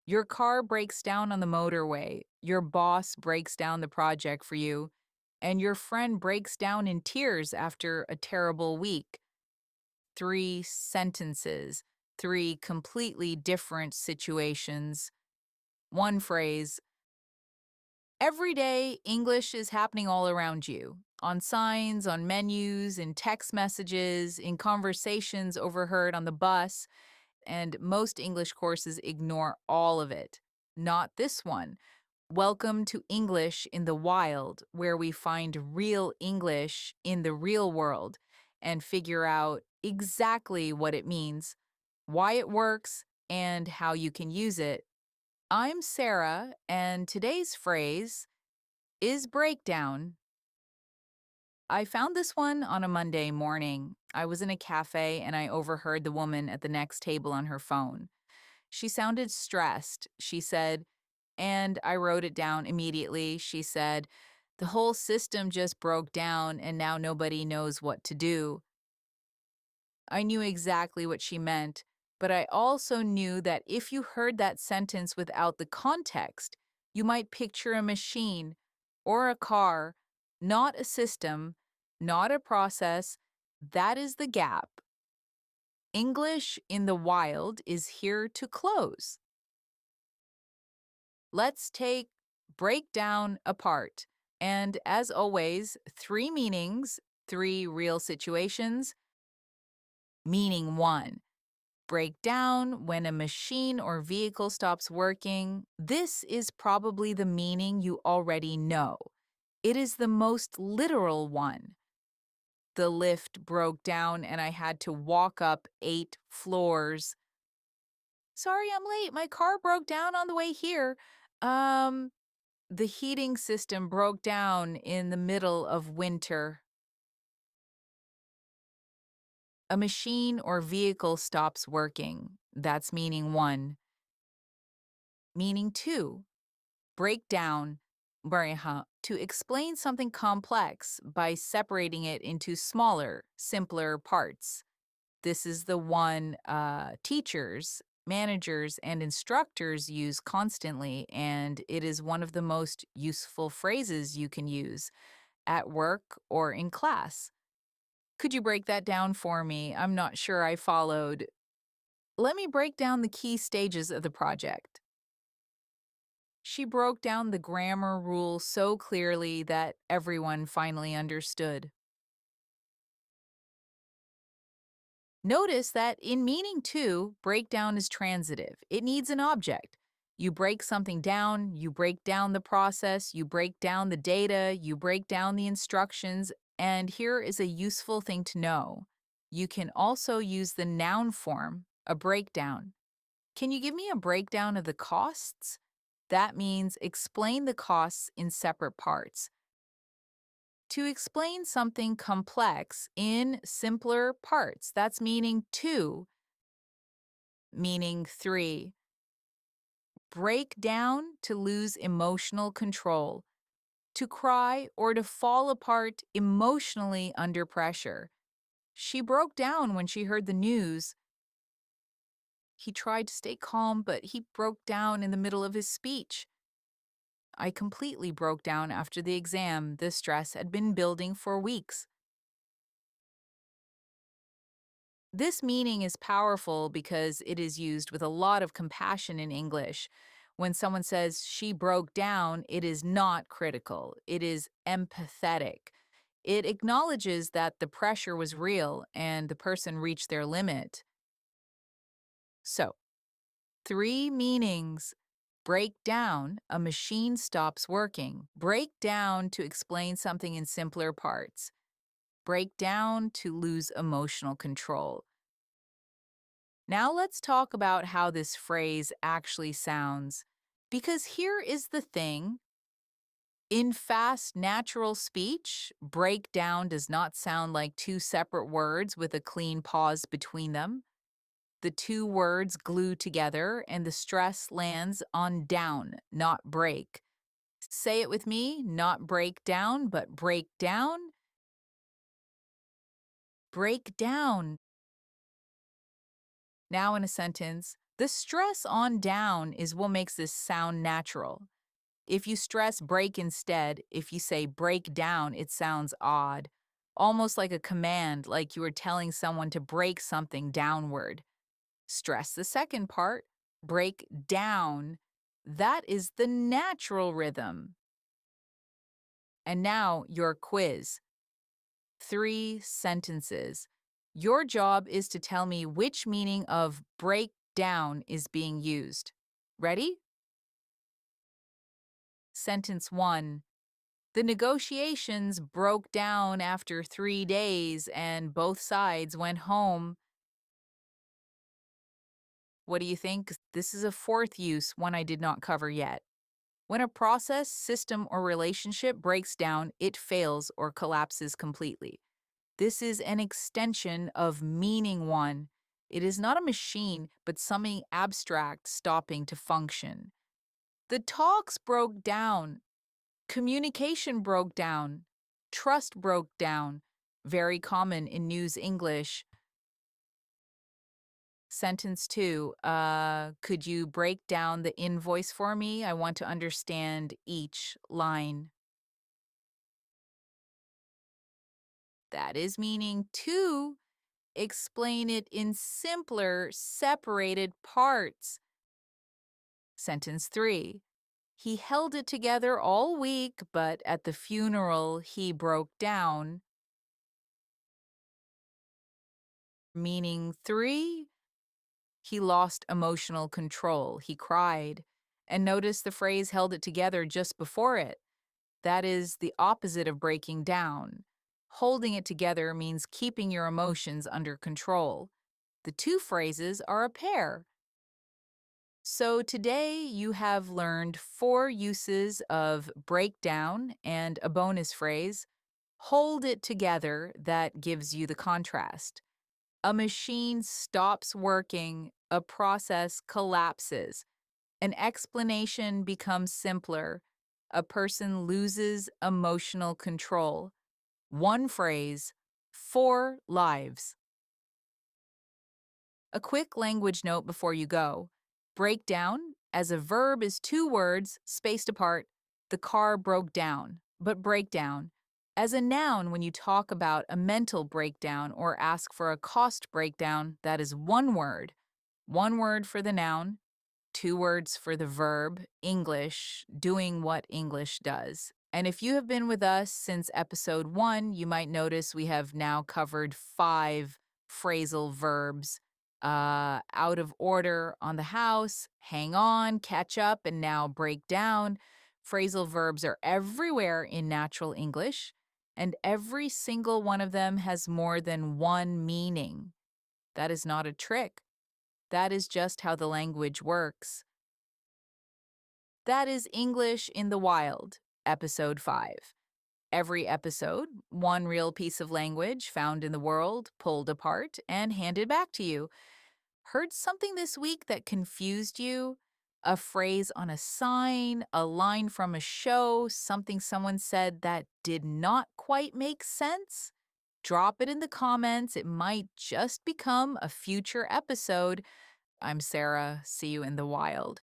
Your car breaks down on the motorway, your boss breaks down the project for you, and your friend breaks down in tears after a terrible week. Three sentences, three completely different situations. One phrase. Every day, English is happening all around you. On signs, on menus, in text messages, in conversations overheard on the bus, and most English courses ignore all of it. Not this one. Welcome to English in the Wild, where we find real English in the real world and figure out exactly what it means, why it works, and how you can use it. I'm Sarah, and today's phrase is breakdown. I found this one on a Monday morning. I was in a cafe and I overheard the woman at the next table on her phone. She sounded stressed. She said, and I wrote it down immediately. She said, the whole system just broke down and now nobody knows what to do. I knew exactly what she meant, but I also knew that if you heard that sentence without the context, you might picture a machine or a car, not a system, not a process. That is the gap. English in the wild is here to close. Let's take breakdown apart. And as always, three meanings, three real situations. Meaning one, break down when a machine or vehicle stops working. This is probably the meaning you already know. It is the most literal one. The lift broke down and I had to walk up 8 floors. Sorry, I'm late. My car broke down on the way here. Um, the heating system broke down in the middle of winter. A machine or vehicle stops working. That's meaning one. Meaning two, break down, to explain something complex by separating it into smaller, simpler parts. This is the one teachers, managers, and instructors use constantly, and it is one of the most useful phrases you can use at work or in class. Could you break that down for me? I'm not sure I followed. Let me break down the key stages of the project. She broke down the grammar rule so clearly that everyone finally understood. Notice that in meaning two, breakdown is transitive. It needs an object. You break something down, you break down the process, you break down the data, you break down the instructions, and here is a useful thing to know. You can also use the noun form, a breakdown. Can you give me a breakdown of the costs? That means explain the costs in separate parts. To explain something complex in simpler parts. That's meaning two. Meaning three. Break down to lose emotional control. To cry or to fall apart emotionally under pressure. She broke down when she heard the news. He tried to stay calm, but he broke down in the middle of his speech. I completely broke down after the exam. The stress had been building for weeks. This meaning is powerful because it is used with a lot of compassion in English. When someone says she broke down, it is not critical, it is empathetic. It acknowledges that the pressure was real and the person reached their limit. So, three meanings. Break down, a machine stops working. Break down to explain something in simpler parts. Break down to lose emotional control. Now let's talk about how this phrase actually sounds. Because here is the thing. In fast, natural speech, breakdown does not sound like two separate words with a clean pause between them. The two words glue together and the stress lands on down, not break. Say it with me, not break down, but break down. Break down. Now in a sentence, The stress on down is what makes this sound natural. If you stress break instead, if you say break down, it sounds odd, almost like a command, like you were telling someone to break something downward. Stress the second part, break down. That is the natural rhythm. And now your quiz. 3 sentences. Your job is to tell me which meaning of break down is being used. Ready? Sentence 1. The negotiations broke down after 3 days and both sides went home. What do you think? This is a fourth use, one I did not cover yet. When a process, system, or relationship breaks down, it fails or collapses completely. This is an extension of meaning one. It is not a machine, but something abstract stopping to function. The talks broke down. Communication broke down. Trust broke down. Very common in news English. Sentence 2. Could you break down the invoice for me? I want to understand each line. That is meaning 2. Explain it in simpler, separated parts. Sentence 3. He held it together all week, but at the funeral, he broke down. Meaning 3. He lost emotional control. He cried. And notice the phrase held it together just before it. That is the opposite of breaking down. Holding it together means keeping your emotions under control. The two phrases are a pair. So today you have learned 4 uses of breakdown and a bonus phrase, hold it together, that gives you the contrast. A machine stops working, a process collapses. An explanation becomes simpler, a person loses emotional control. One phrase, 4 lives. A quick language note before you go. Breakdown, as a verb, is 2 words spaced apart. The car broke down, but breakdown. As a noun, when you talk about a mental breakdown or ask for a cost breakdown, that is 1 word. 1 word for the noun, 2 words for the verb, English, doing what English does. And if you have been with us since episode 1, you might notice we have now covered 5 phrasal verbs. Out of order, on the house, hang on, catch up, and now break down. Phrasal verbs are everywhere in natural English, and every single one of them has more than one meaning. That is not a trick. That is just how the language works. That is English in the Wild, episode 5. Every episode, one real piece of language found in the world, pulled apart, and handed back to you. Heard something this week that confused you? A phrase on a sign, a line from a show, something someone said that did not quite make sense? Drop it in the comments. It might just become a future episode. I'm Sarah. See you in the wild.